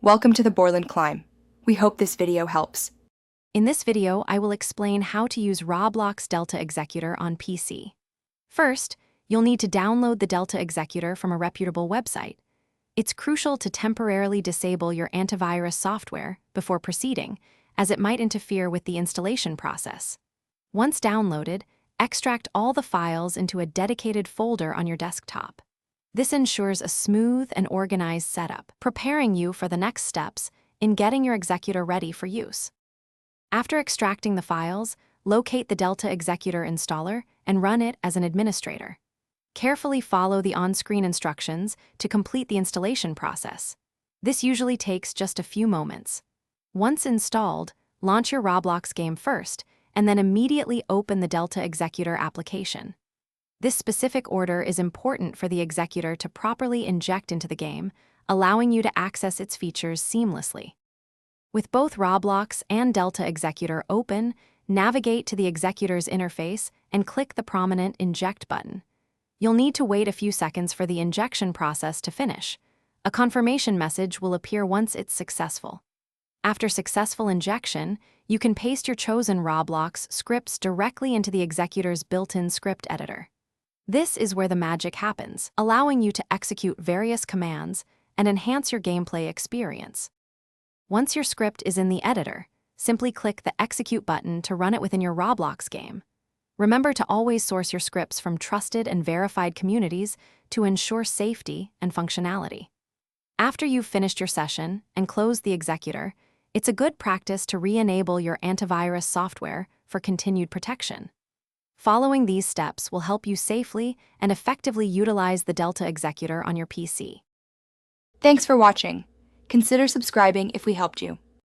Welcome to the Borland Climb. We hope this video helps. In this video, I will explain how to use Roblox Delta Executor on PC. First, you'll need to download the Delta Executor from a reputable website. It's crucial to temporarily disable your antivirus software before proceeding, as it might interfere with the installation process. Once downloaded, extract all the files into a dedicated folder on your desktop. This ensures a smooth and organized setup, preparing you for the next steps in getting your Executor ready for use. After extracting the files, locate the Delta Executor installer and run it as an administrator. Carefully follow the on-screen instructions to complete the installation process. This usually takes just a few moments. Once installed, launch your Roblox game first, and then immediately open the Delta Executor application. This specific order is important for the Executor to properly inject into the game, allowing you to access its features seamlessly. With both Roblox and Delta Executor open, navigate to the Executor's interface and click the prominent Inject button. You'll need to wait a few seconds for the injection process to finish. A confirmation message will appear once it's successful. After successful injection, you can paste your chosen Roblox scripts directly into the Executor's built-in script editor. This is where the magic happens, allowing you to execute various commands and enhance your gameplay experience. Once your script is in the editor, simply click the Execute button to run it within your Roblox game. Remember to always source your scripts from trusted and verified communities to ensure safety and functionality. After you've finished your session and closed the Executor, it's a good practice to re-enable your antivirus software for continued protection. Following these steps will help you safely and effectively utilize the Delta Executor on your PC. Thanks for watching. Consider subscribing if we helped you.